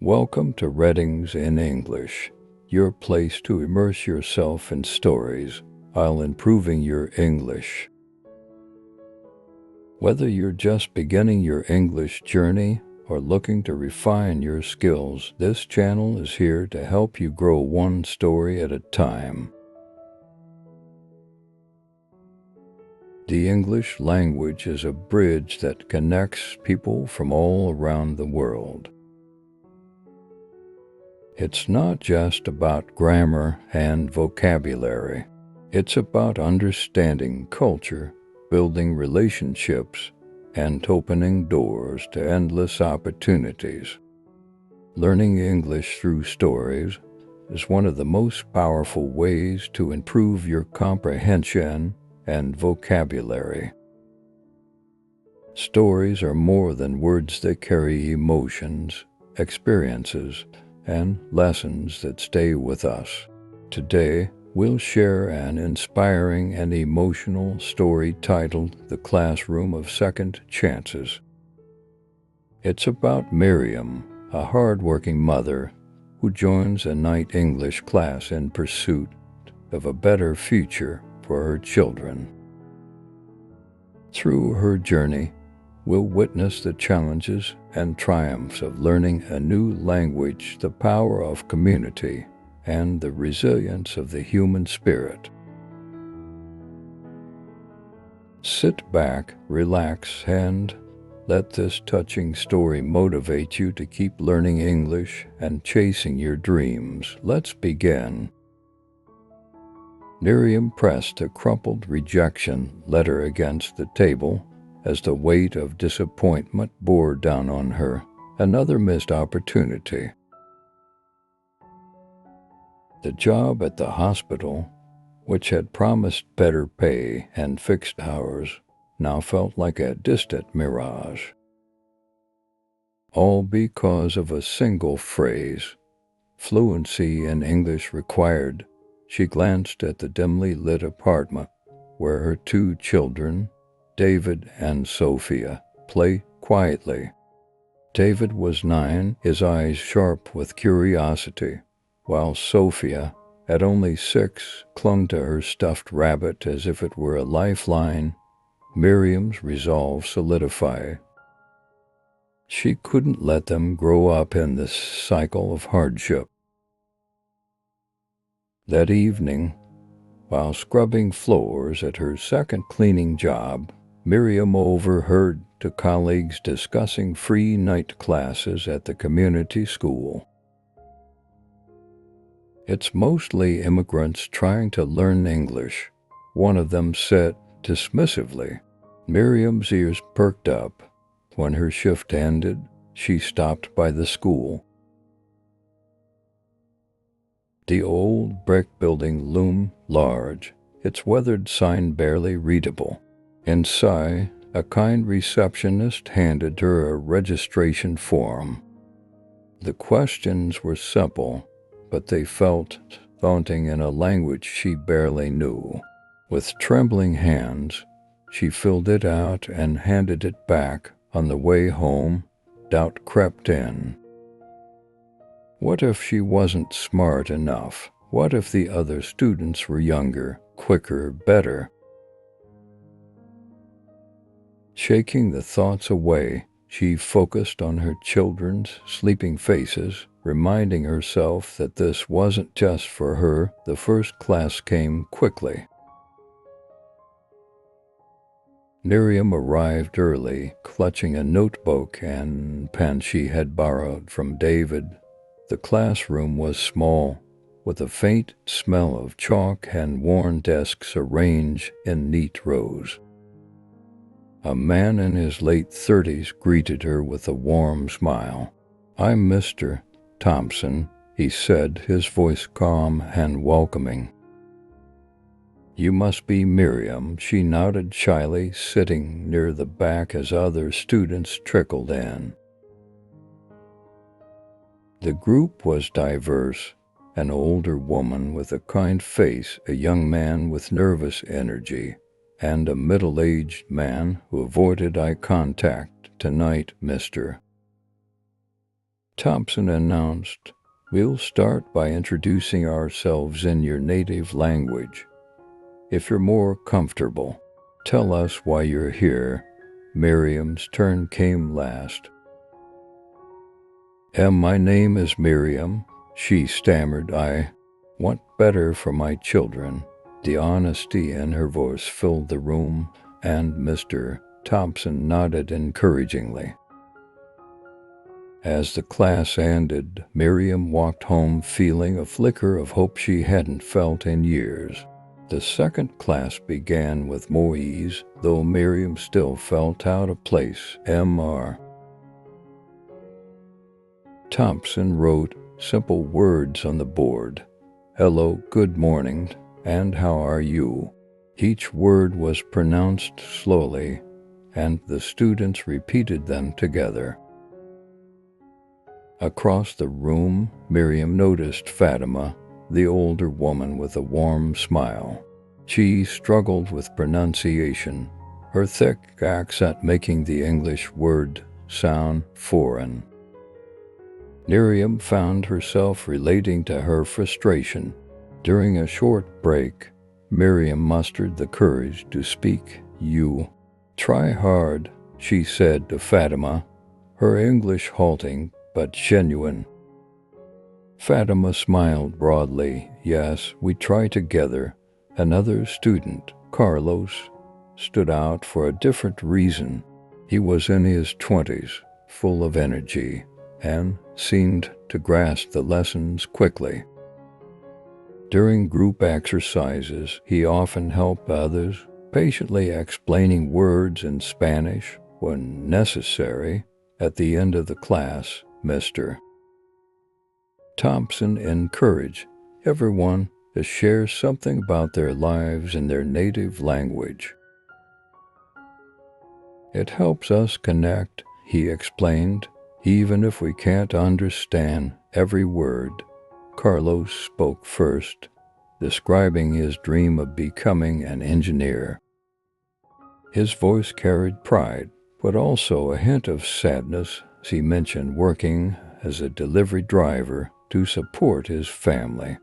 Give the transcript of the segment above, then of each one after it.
Welcome to Readings in English, your place to immerse yourself in stories while improving your English. Whether you're just beginning your English journey or looking to refine your skills, this channel is here to help you grow one story at a time. The English language is a bridge that connects people from all around the world. It's not just about grammar and vocabulary. It's about understanding culture, building relationships, and opening doors to endless opportunities. Learning English through stories is one of the most powerful ways to improve your comprehension and vocabulary. Stories are more than words. They carry emotions, experiences, and lessons that stay with us. Today, we'll share an inspiring and emotional story titled The Classroom of Second Chances. It's about Miriam, a hard-working mother who joins a night English class in pursuit of a better future for her children. Through her journey, we'll witness the challenges and triumphs of learning a new language, the power of community, and the resilience of the human spirit. Sit back, relax, and let this touching story motivate you to keep learning English and chasing your dreams. Let's begin. Miriam pressed a crumpled rejection letter against the table as the weight of disappointment bore down on her. Another missed opportunity. The job at the hospital, which had promised better pay and fixed hours, now felt like a distant mirage. All because of a single phrase. Fluency in English required. She glanced at the dimly lit apartment where her two children, David and Sophia, play quietly. David was 9, his eyes sharp with curiosity, while Sophia, at only 6, clung to her stuffed rabbit as if it were a lifeline. Miriam's resolve solidified. She couldn't let them grow up in this cycle of hardship. That evening, while scrubbing floors at her second cleaning job, Miriam overheard two colleagues discussing free night classes at the community school. "It's mostly immigrants trying to learn English," one of them said dismissively. Miriam's ears perked up. When her shift ended, she stopped by the school. The old brick building loomed large, its weathered sign barely readable. Inside, a kind receptionist handed her a registration form. The questions were simple, but they felt daunting in a language she barely knew. With trembling hands, she filled it out and handed it back. On the way home, doubt crept in. What if she wasn't smart enough? What if the other students were younger, quicker, better? Shaking the thoughts away, she focused on her children's sleeping faces, reminding herself that this wasn't just for her. The first class came quickly. Miriam arrived early, clutching a notebook and pen she had borrowed from David. The classroom was small, with a faint smell of chalk and worn desks arranged in neat rows. A man in his late 30s greeted her with a warm smile. "I'm Mr. Thompson," he said, his voice calm and welcoming. "You must be Miriam," she nodded shyly, sitting near the back as other students trickled in. The group was diverse, an older woman with a kind face, a young man with nervous energy, and a middle-aged man who avoided eye contact. "Tonight, Mr. Thompson announced, "We'll start by introducing ourselves in your native language. If you're more comfortable, tell us why you're here." Miriam's turn came last. My name is Miriam," she stammered. "I want better for my children." The honesty in her voice filled the room, and Mr. Thompson nodded encouragingly. As the class ended, Miriam walked home feeling a flicker of hope she hadn't felt in years. The second class began with more ease, though Miriam still felt out of place. Mr. Thompson wrote simple words on the board. "Hello, good morning, and how are you?" Each word was pronounced slowly, and the students repeated them together. Across the room, Miriam noticed Fatima, the older woman with a warm smile. She struggled with pronunciation, her thick accent making the English word sound foreign. Miriam found herself relating to her frustration. During a short break, Miriam mustered the courage to speak. "You try hard," she said to Fatima, her English halting but genuine. Fatima smiled broadly. "Yes, we try together." Another student, Carlos, stood out for a different reason. He was in his 20s, full of energy, and seemed to grasp the lessons quickly. During group exercises, he often helped others, patiently explaining words in Spanish when necessary. At the end of the class, Mr. Thompson encouraged everyone to share something about their lives in their native language. "It helps us connect," he explained, "even if we can't understand every word." Carlos spoke first, describing his dream of becoming an engineer. His voice carried pride, but also a hint of sadness as he mentioned working as a delivery driver to support his family.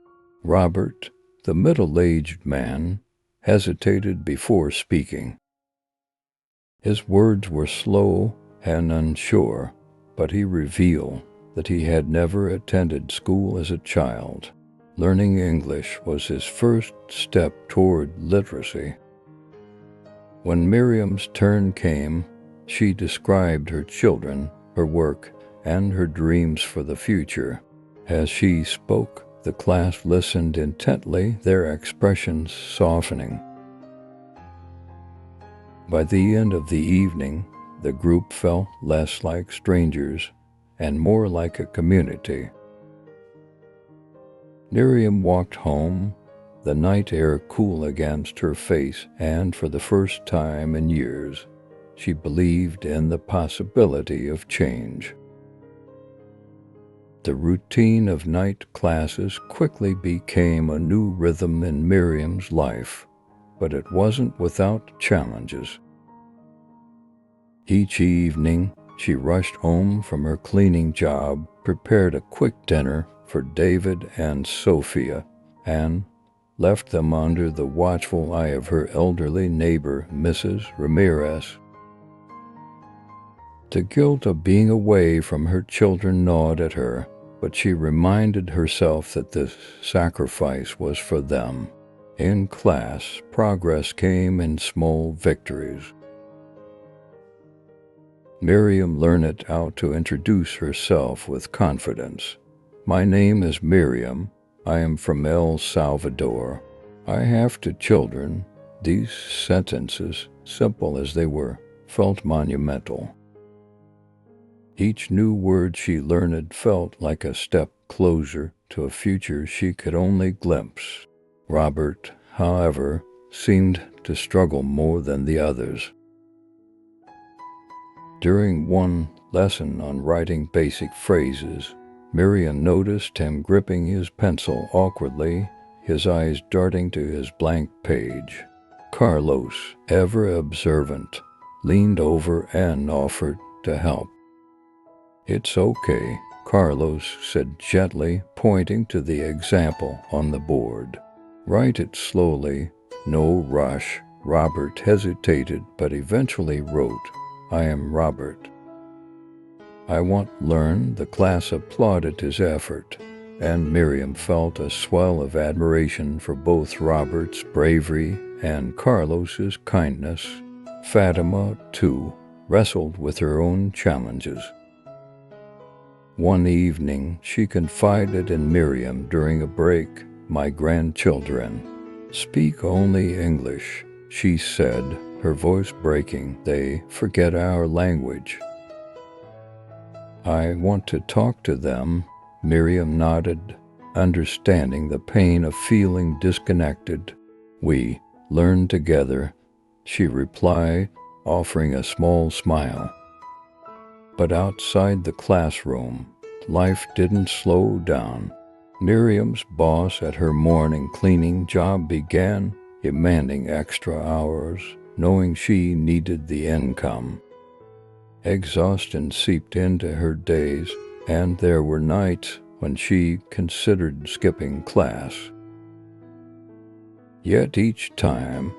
Robert, the middle-aged man, hesitated before speaking. His words were slow and unsure, but he revealed that he had never attended school as a child. Learning English was his first step toward literacy. When Miriam's turn came, she described her children, her work, and her dreams for the future. As she spoke, the class listened intently, their expressions softening. By the end of the evening, the group felt less like strangers and more like a community. Miriam walked home, the night air cool against her face, and for the first time in years, she believed in the possibility of change. The routine of night classes quickly became a new rhythm in Miriam's life, but it wasn't without challenges. Each evening, she rushed home from her cleaning job, prepared a quick dinner for David and Sophia, and left them under the watchful eye of her elderly neighbor, Mrs. Ramirez. The guilt of being away from her children gnawed at her, but she reminded herself that this sacrifice was for them. In class, progress came in small victories. Miriam learned how to introduce herself with confidence. "My name is Miriam. I am from El Salvador. I have 2 children." These sentences, simple as they were, felt monumental. Each new word she learned felt like a step closer to a future she could only glimpse. Robert, however, seemed to struggle more than the others. During one lesson on writing basic phrases, Miriam noticed him gripping his pencil awkwardly, his eyes darting to his blank page. Carlos, ever observant, leaned over and offered to help. "It's okay," Carlos said gently, pointing to the example on the board. "Write it slowly, no rush." Robert hesitated, but eventually wrote, "I am Robert. I want to learn." The class applauded his effort, and Miriam felt a swell of admiration for both Robert's bravery and Carlos's kindness. Fatima, too, wrestled with her own challenges. One evening, she confided in Miriam during a break, "My grandchildren speak only English," she said, her voice breaking. "They forget our language. I want to talk to them." Miriam nodded, understanding the pain of feeling disconnected. "We learn together," she replied, offering a small smile. But outside the classroom, life didn't slow down. Miriam's boss at her morning cleaning job began demanding extra hours, knowing she needed the income. Exhaustion seeped into her days, and there were nights when she considered skipping class. Yet each time,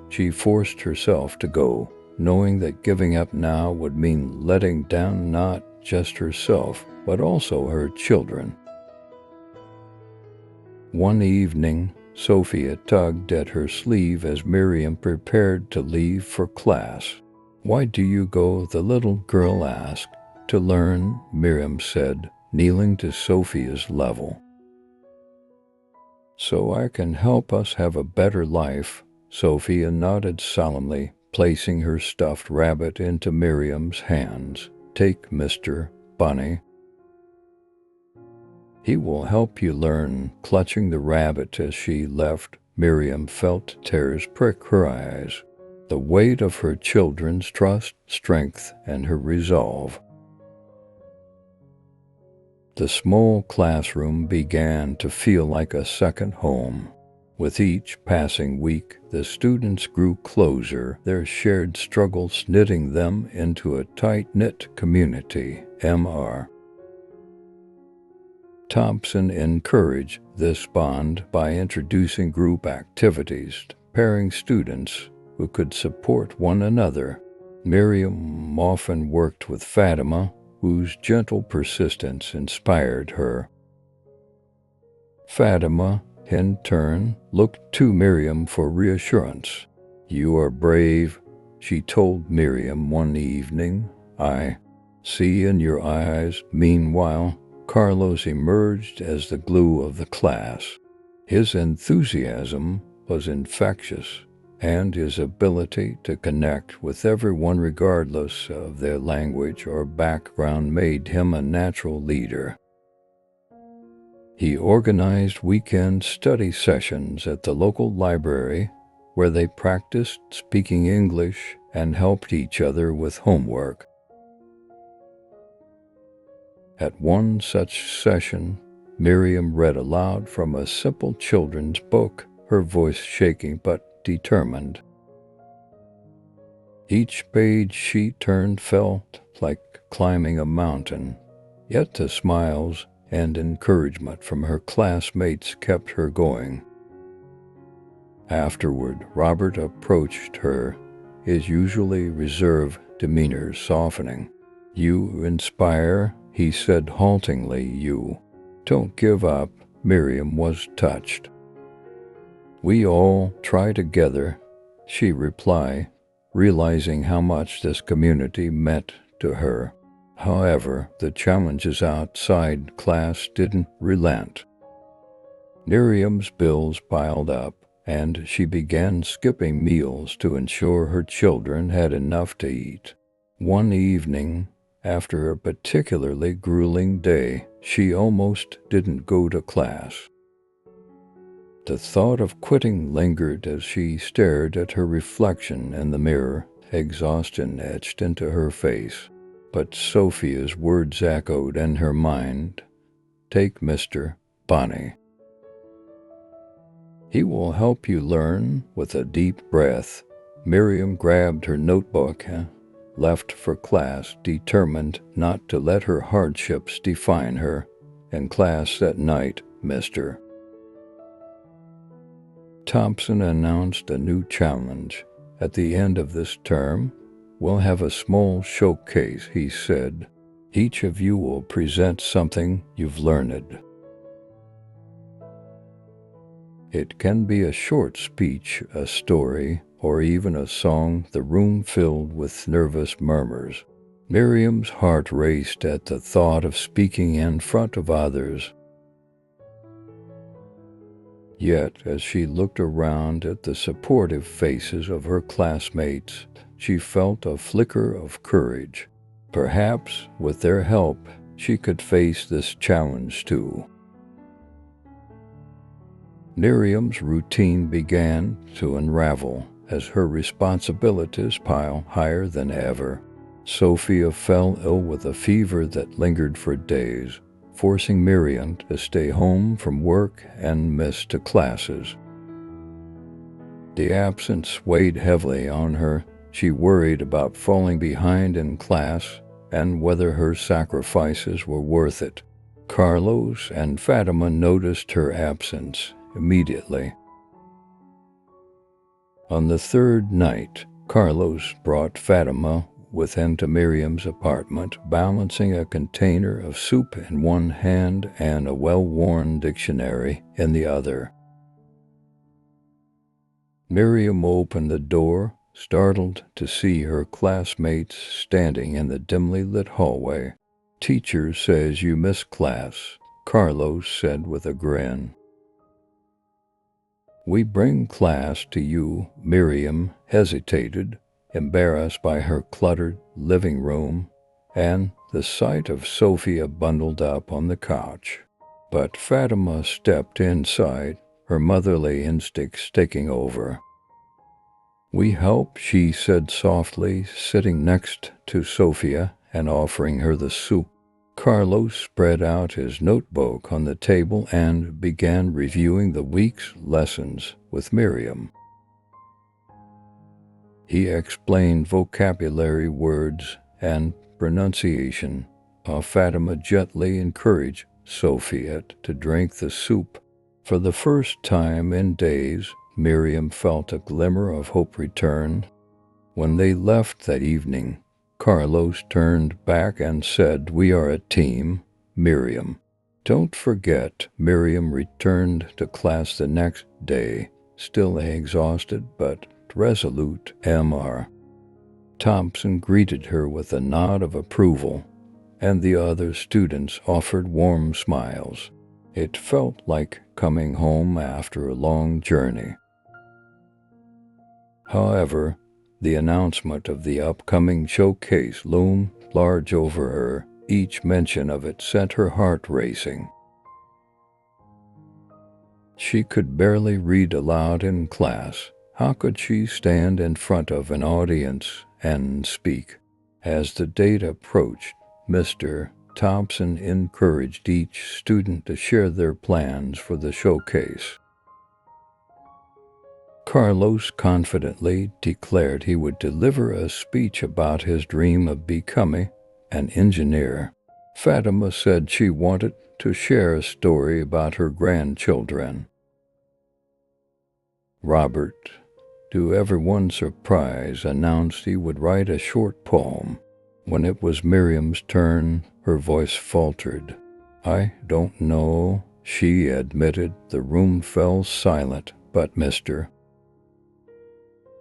she forced herself to go, knowing that giving up now would mean letting down not just herself, but also her children. One evening, Sophia tugged at her sleeve as Miriam prepared to leave for class. "Why do you go?" the little girl asked. "To learn," Miriam said, kneeling to Sophia's level. "So I can help us have a better life." Sophia nodded solemnly, placing her stuffed rabbit into Miriam's hands. "Take Mr. Bunny. He will help you learn." Clutching the rabbit as she left, Miriam felt tears prick her eyes. The weight of her children's trust, strength, and her resolve. The small classroom began to feel like a second home. With each passing week, the students grew closer, their shared struggles knitting them into a tight-knit community. Mr. Thompson encouraged this bond by introducing group activities, pairing students who could support one another. Miriam often worked with Fatima, whose gentle persistence inspired her. Fatima, in turn, looked to Miriam for reassurance. "You are brave," she told Miriam one evening. "I see in your eyes." Meanwhile, Carlos emerged as the glue of the class. His enthusiasm was infectious, and his ability to connect with everyone regardless of their language or background made him a natural leader. He organized weekend study sessions at the local library where they practiced speaking English and helped each other with homework. At one such session, Miriam read aloud from a simple children's book, her voice shaking but determined. Each page she turned felt like climbing a mountain, yet the smiles and encouragement from her classmates kept her going. Afterward, Robert approached her, his usually reserved demeanor softening. "You inspire," he said haltingly. "You don't give up." Miriam was touched. "We all try together," she replied, realizing how much this community meant to her. However, the challenges outside class didn't relent. Miriam's bills piled up, and she began skipping meals to ensure her children had enough to eat. One evening, after a particularly grueling day, she almost didn't go to class. The thought of quitting lingered as she stared at her reflection in the mirror, exhaustion etched into her face. But Sophia's words echoed in her mind. "Take Mr. Bunny. He will help you learn." With a deep breath, Miriam grabbed her notebook left for class determined not to let her hardships define her. In class that night, Mr. Thompson announced a new challenge. At the end of this term, we'll have a small showcase, he said. Each of you will present something you've learned. It can be a short speech, a story, or even a song. The room filled with nervous murmurs. Miriam's heart raced at the thought of speaking in front of others. Yet, as she looked around at the supportive faces of her classmates, she felt a flicker of courage. Perhaps, with their help, she could face this challenge too. Miriam's routine began to unravel as her responsibilities piled higher than ever. Sophia fell ill with a fever that lingered for days, forcing Miriam to stay home from work and miss the classes. The absence weighed heavily on her. She worried about falling behind in class and whether her sacrifices were worth it. Carlos and Fatima noticed her absence immediately. On the third night, Carlos brought Fatima with him to Miriam's apartment, balancing a container of soup in one hand and a well-worn dictionary in the other. Miriam opened the door, startled to see her classmates standing in the dimly lit hallway. "Teacher says you missed class," Carlos said with a grin. "We bring class to you," Miriam hesitated, embarrassed by her cluttered living room and the sight of Sophia bundled up on the couch. But Fatima stepped inside, her motherly instincts taking over. "We help," she said softly, sitting next to Sophia and offering her the soup. Carlos spread out his notebook on the table and began reviewing the week's lessons with Miriam. He explained vocabulary, words, and pronunciation. Fatima gently encouraged Sophia to drink the soup. For the first time in days, Miriam felt a glimmer of hope return. When they left that evening, Carlos turned back and said, "We are a team, Miriam. Don't forget." Miriam returned to class the next day, still exhausted but resolute. Mr. Thompson greeted her with a nod of approval, and the other students offered warm smiles. It felt like coming home after a long journey. However, the announcement of the upcoming showcase loomed large over her. Each mention of it sent her heart racing. She could barely read aloud in class. How could she stand in front of an audience and speak? As the date approached, Mr. Thompson encouraged each student to share their plans for the showcase. Carlos confidently declared he would deliver a speech about his dream of becoming an engineer. Fatima said she wanted to share a story about her grandchildren. Robert, to everyone's surprise, announced he would write a short poem. When it was Miriam's turn, her voice faltered. "I don't know," she admitted. The room fell silent, but Mr.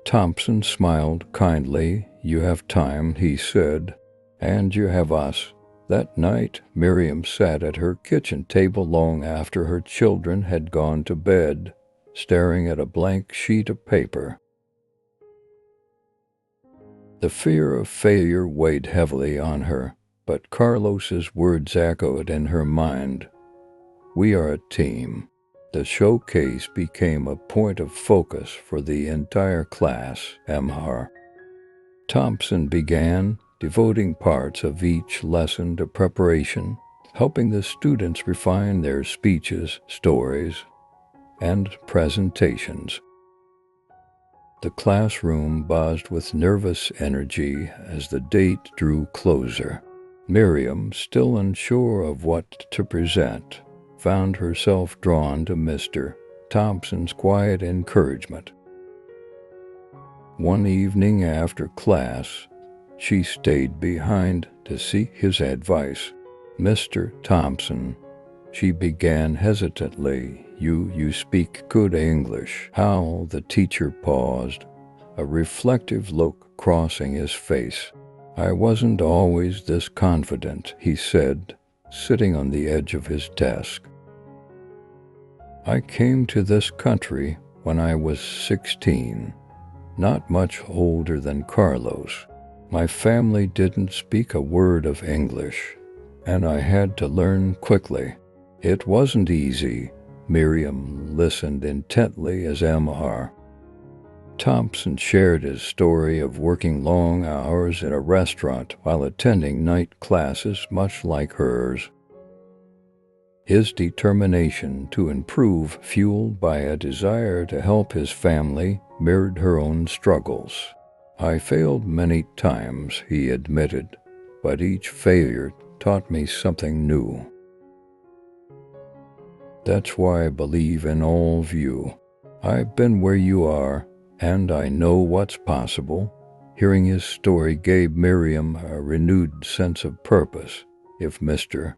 Thompson smiled kindly. "You have time," he said, "and you have us." That night, Miriam sat at her kitchen table long after her children had gone to bed, staring at a blank sheet of paper. The fear of failure weighed heavily on her, but Carlos's words echoed in her mind. "We are a team." The showcase became a point of focus for the entire class. Mr. Thompson began devoting parts of each lesson to preparation, helping the students refine their speeches, stories, and presentations. The classroom buzzed with nervous energy as the date drew closer. Miriam, still unsure of what to present, found herself drawn to Mr. Thompson's quiet encouragement. One evening after class, she stayed behind to seek his advice. "Mr. Thompson," she began hesitantly, you speak good English." How the teacher paused, a reflective look crossing his face. "I wasn't always this confident," he said, sitting on the edge of his desk. "I came to this country when I was 16, not much older than Carlos. My family didn't speak a word of English, and I had to learn quickly. It wasn't easy." Miriam listened intently as Mr. Thompson shared his story of working long hours in a restaurant while attending night classes much like hers. His determination to improve, fueled by a desire to help his family, mirrored her own struggles. "I failed many times," he admitted, "but each failure taught me something new. That's why I believe in all of you. I've been where you are, and I know what's possible." Hearing his story gave Miriam a renewed sense of purpose. If Mr.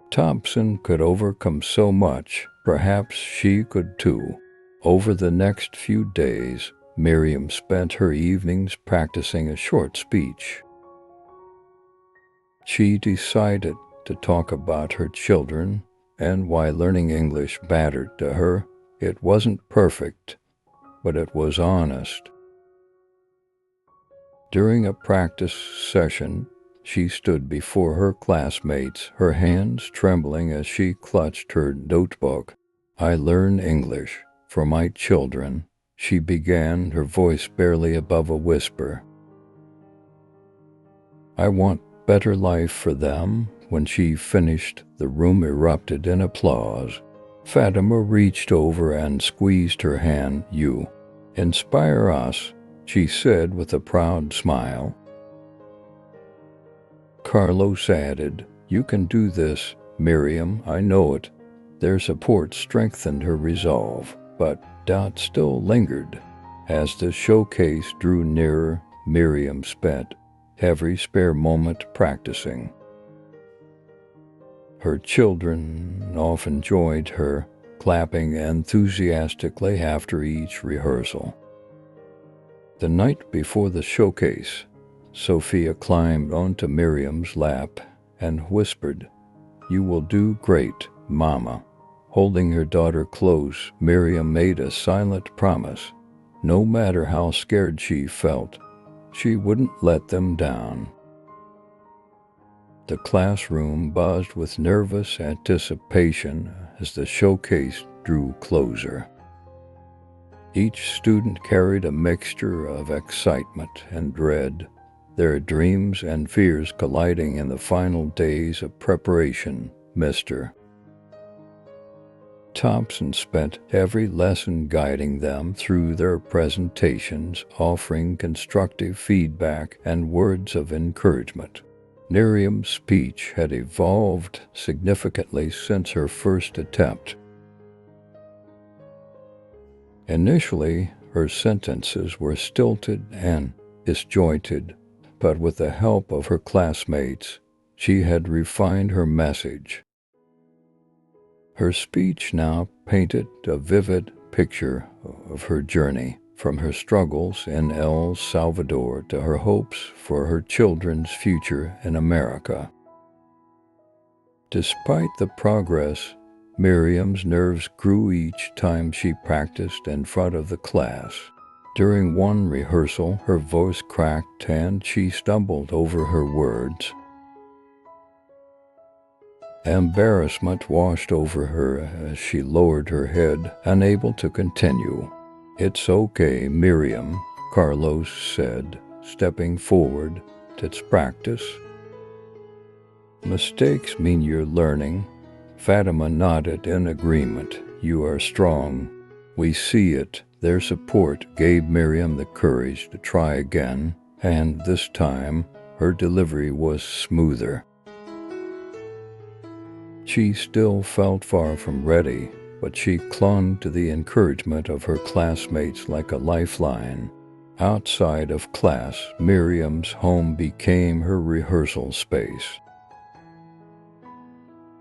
Thompson could overcome so much, perhaps she could too. Over the next few days, Miriam spent her evenings practicing a short speech. She decided to talk about her children and why learning English mattered to her. It wasn't perfect, but it was honest. During a practice session, she stood before her classmates, her hands trembling as she clutched her notebook. "I learn English for my children," she began, her voice barely above a whisper. "I want better life for them." When she finished, the room erupted in applause. Fatima reached over and squeezed her hand. "You inspire us," she said with a proud smile. Carlos added, "You can do this, Miriam, I know it." Their support strengthened her resolve, but doubt still lingered. As the showcase drew nearer, Miriam spent every spare moment practicing. Her children often joined her, clapping enthusiastically after each rehearsal. The night before the showcase, Sophia climbed onto Miriam's lap and whispered, "You will do great, Mama." Holding her daughter close, Miriam made a silent promise. No matter how scared she felt, she wouldn't let them down. The classroom buzzed with nervous anticipation as the showcase drew closer. Each student carried a mixture of excitement and dread, their dreams and fears colliding in the final days of preparation. Mr. Thompson spent every lesson guiding them through their presentations, offering constructive feedback and words of encouragement. Miriam's speech had evolved significantly since her first attempt. Initially, her sentences were stilted and disjointed, but with the help of her classmates, she had refined her message. Her speech now painted a vivid picture of her journey, from her struggles in El Salvador to her hopes for her children's future in America. Despite the progress, Miriam's nerves grew each time she practiced in front of the class. During one rehearsal, her voice cracked and she stumbled over her words. Embarrassment washed over her as she lowered her head, unable to continue. "It's okay, Miriam," Carlos said, stepping forward. "It's practice. Mistakes mean you're learning." Fatima nodded in agreement. "You are strong. We see it." Their support gave Miriam the courage to try again, and this time her delivery was smoother. She still felt far from ready, but she clung to the encouragement of her classmates like a lifeline. Outside of class, Miriam's home became her rehearsal space.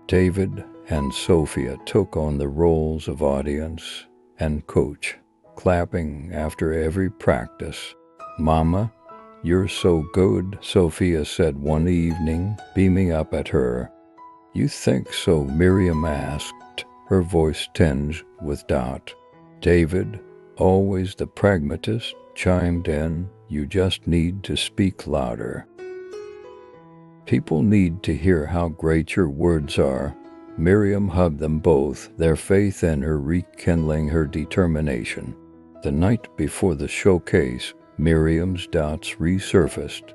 David and Sophia took on the roles of audience and coach, clapping after every practice. "Mama, you're so good," Sophia said one evening, beaming up at her. "You think so?" Miriam asked, her voice tinged with doubt. David, always the pragmatist, chimed in, "You just need to speak louder. People need to hear how great your words are." Miriam hugged them both, their faith in her rekindling her determination. The night before the showcase, Miriam's doubts resurfaced.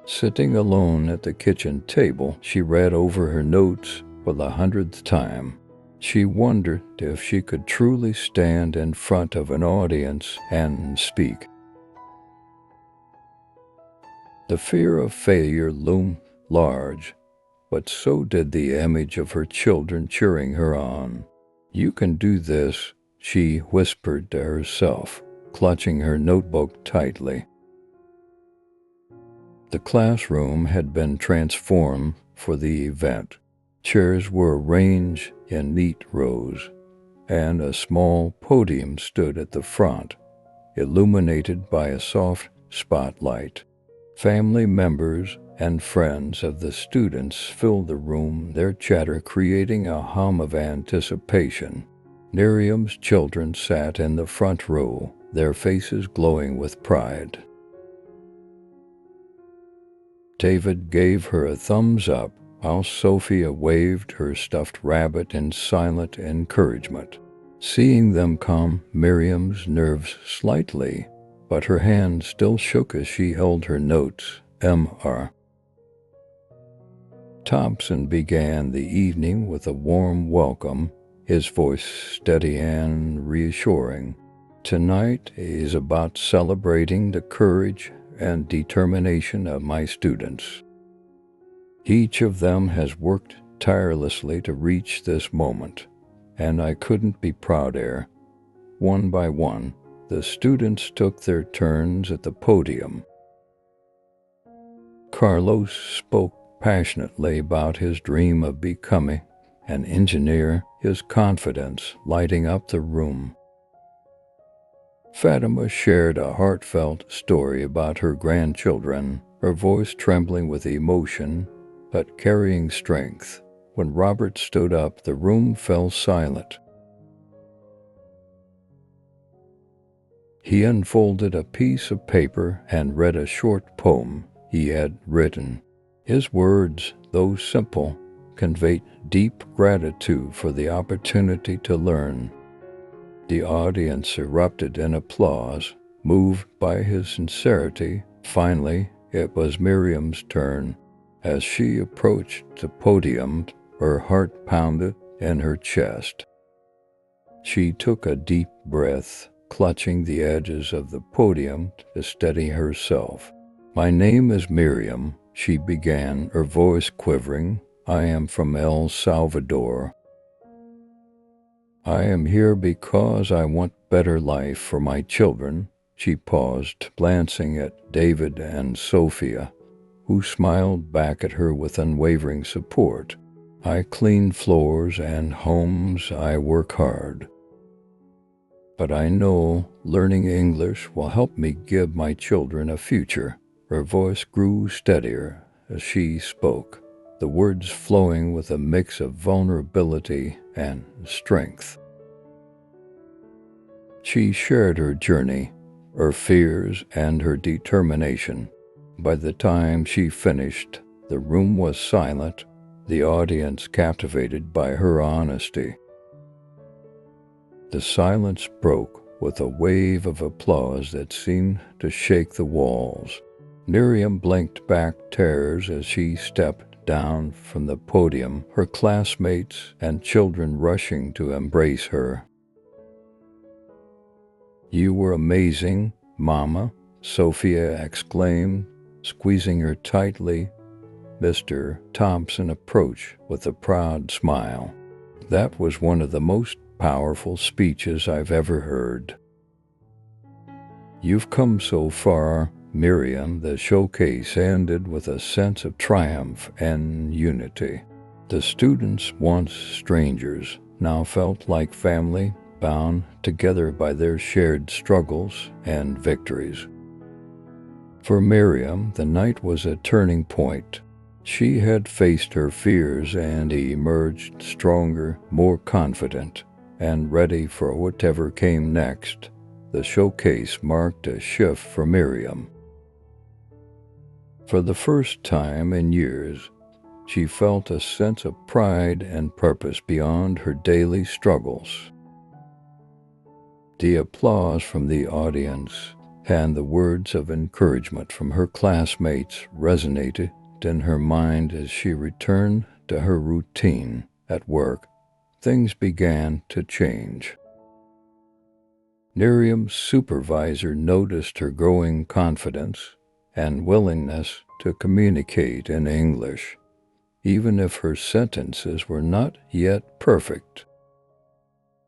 Sitting alone at the kitchen table, she read over her notes for the 100th time. She wondered if she could truly stand in front of an audience and speak. The fear of failure loomed large, but so did the image of her children cheering her on. "You can do this," she whispered to herself, clutching her notebook tightly. The classroom had been transformed for the event. Chairs were arranged in neat rows, and a small podium stood at the front, illuminated by a soft spotlight. Family members and friends of the students filled the room, their chatter creating a hum of anticipation. Miriam's children sat in the front row, their faces glowing with pride. David gave her a thumbs up, while Sophia waved her stuffed rabbit in silent encouragement. Seeing them come, Miriam's nerves slightly, but her hand still shook as she held her notes. Mr. Thompson began the evening with a warm welcome, his voice steady and reassuring. "Tonight is about celebrating the courage and determination of my students. Each of them has worked tirelessly to reach this moment, and I couldn't be prouder." One by one, the students took their turns at the podium. Carlos spoke passionately about his dream of becoming an engineer, his confidence lighting up the room. Fatima shared a heartfelt story about her grandchildren, her voice trembling with emotion but carrying strength. When Robert stood up, the room fell silent. He unfolded a piece of paper and read a short poem he had written. His words, though simple, conveyed deep gratitude for the opportunity to learn. The audience erupted in applause, moved by his sincerity. Finally, it was Miriam's turn. As she approached the podium, her heart pounded in her chest. She took a deep breath, clutching the edges of the podium to steady herself. "My name is Miriam," she began, her voice quivering. "I am from El Salvador. I am here because I want better life for my children." She paused, glancing at David and Sophia, who smiled back at her with unwavering support. "I clean floors and homes, I work hard. But I know learning English will help me give my children a future." Her voice grew steadier as she spoke, the words flowing with a mix of vulnerability and strength. She shared her journey, her fears, and her determination. By the time she finished, the room was silent, the audience captivated by her honesty. The silence broke with a wave of applause that seemed to shake the walls. Miriam blinked back tears as she stepped down from the podium, her classmates and children rushing to embrace her. "You were amazing, Mama," Sophia exclaimed, squeezing her tightly. Mr. Thompson approached with a proud smile. "That was one of the most powerful speeches I've ever heard." "You've come so far, Miriam." The showcase ended with a sense of triumph and unity. The students, once strangers, now felt like family, bound together by their shared struggles and victories. For Miriam, the night was a turning point. She had faced her fears and emerged stronger, more confident, and ready for whatever came next. The showcase marked a shift for Miriam. For the first time in years, she felt a sense of pride and purpose beyond her daily struggles. The applause from the audience and the words of encouragement from her classmates resonated in her mind as she returned to her routine at work. Things began to change. Miriam's supervisor noticed her growing confidence and willingness to communicate in English, even if her sentences were not yet perfect.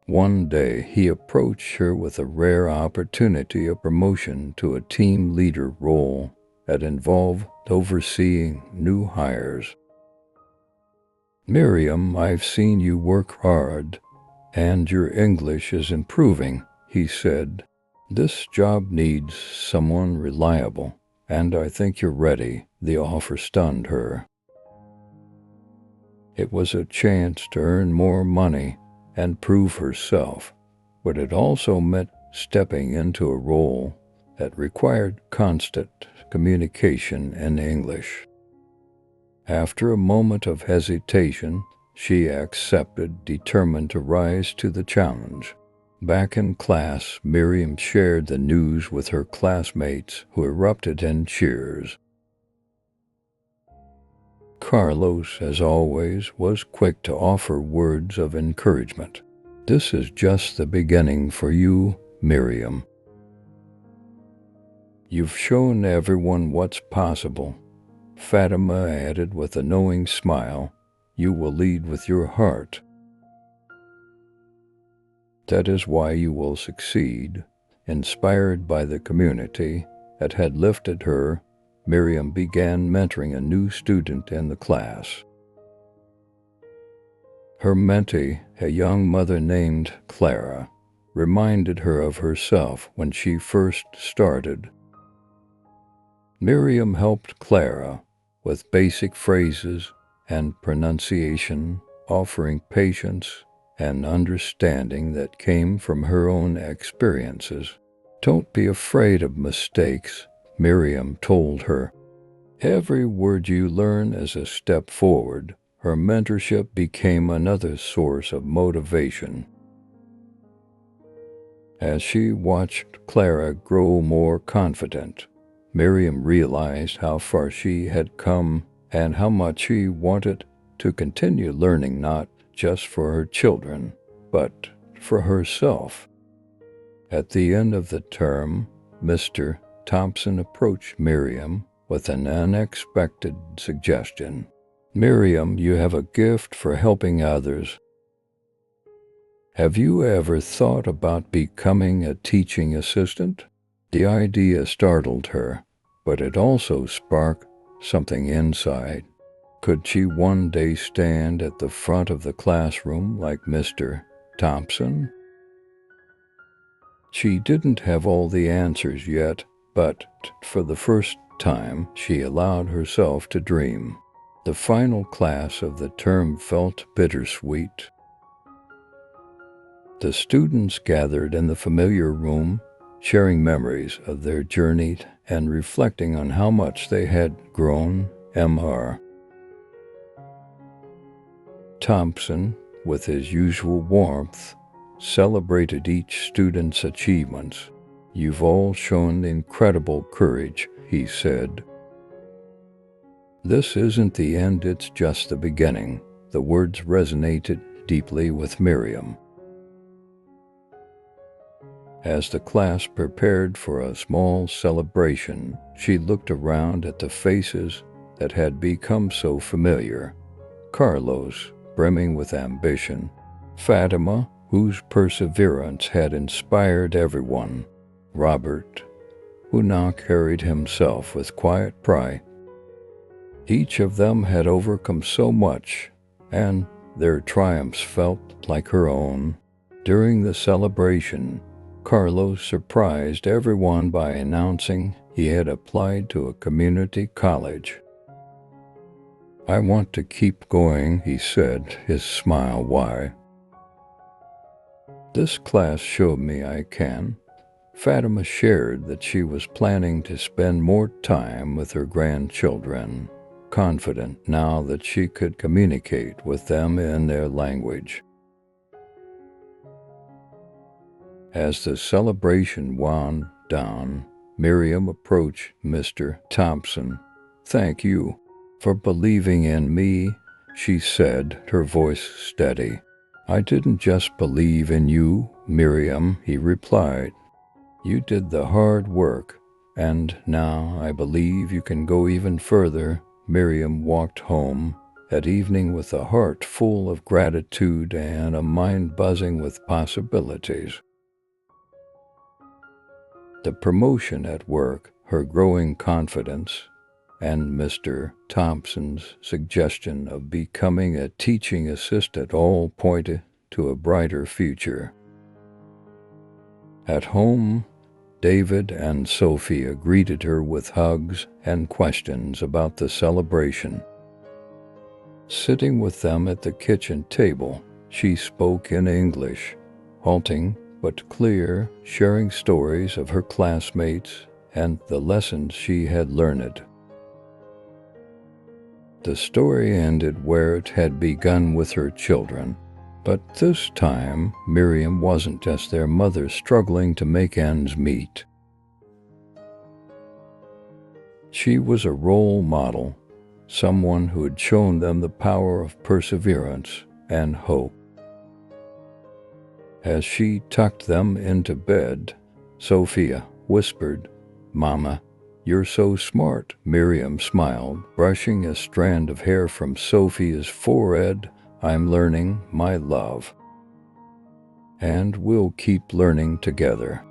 One day, he approached her with a rare opportunity of promotion to a team leader role that involved overseeing new hires. "Miriam, I've seen you work hard, and your English is improving," he said. "This job needs someone reliable, and I think you're ready." The offer stunned her. It was a chance to earn more money and prove herself, but it also meant stepping into a role that required constant communication in English. After a moment of hesitation, she accepted, determined to rise to the challenge. Back in class, Miriam shared the news with her classmates, who erupted in cheers. Carlos, as always, was quick to offer words of encouragement. "This is just the beginning for you, Miriam. You've shown everyone what's possible." Fatima added with a knowing smile, "You will lead with your heart. That is why you will succeed." Inspired by the community that had lifted her, Miriam began mentoring a new student in the class. Her mentee, a young mother named Clara, reminded her of herself when she first started. Miriam helped Clara with basic phrases and pronunciation, offering patience and understanding that came from her own experiences. "Don't be afraid of mistakes," Miriam told her. "Every word you learn is a step forward." Her mentorship became another source of motivation. As she watched Clara grow more confident, Miriam realized how far she had come and how much she wanted to continue learning, not just for her children, but for herself. At the end of the term, Mr. Thompson approached Miriam with an unexpected suggestion. "Miriam, you have a gift for helping others. Have you ever thought about becoming a teaching assistant?" The idea startled her, but it also sparked something inside. Could she one day stand at the front of the classroom like Mr. Thompson? She didn't have all the answers yet, but for the first time, she allowed herself to dream. The final class of the term felt bittersweet. The students gathered in the familiar room, sharing memories of their journey and reflecting on how much they had grown. Mr. Thompson, with his usual warmth, celebrated each student's achievements. "You've all shown incredible courage," he said. "This isn't the end, it's just the beginning." The words resonated deeply with Miriam. As the class prepared for a small celebration, she looked around at the faces that had become so familiar. Carlos, brimming with ambition; Fatima, whose perseverance had inspired everyone; Robert, who now carried himself with quiet pride. Each of them had overcome so much, and their triumphs felt like her own. During the celebration, Carlos surprised everyone by announcing he had applied to a community college. "I want to keep going," he said, his smile wide. "This class showed me I can." Fatima shared that she was planning to spend more time with her grandchildren, confident now that she could communicate with them in their language. As the celebration wound down, Miriam approached Mr. Thompson. "Thank you for believing in me," she said, her voice steady. "I didn't just believe in you, Miriam," he replied. "You did the hard work, and now I believe you can go even further." Miriam walked home that evening with a heart full of gratitude and a mind buzzing with possibilities. The promotion at work, her growing confidence, and Mr. Thompson's suggestion of becoming a teaching assistant all pointed to a brighter future. At home, David and Sophia greeted her with hugs and questions about the celebration. Sitting with them at the kitchen table, she spoke in English, halting but clear, sharing stories of her classmates and the lessons she had learned. The story ended where it had begun, with her children. But this time, Miriam wasn't just their mother struggling to make ends meet. She was a role model, someone who had shown them the power of perseverance and hope. As she tucked them into bed, Sophia whispered, "Mama, you're so smart." Miriam smiled, brushing a strand of hair from Sophia's forehead. "I'm learning, my love. And we'll keep learning together."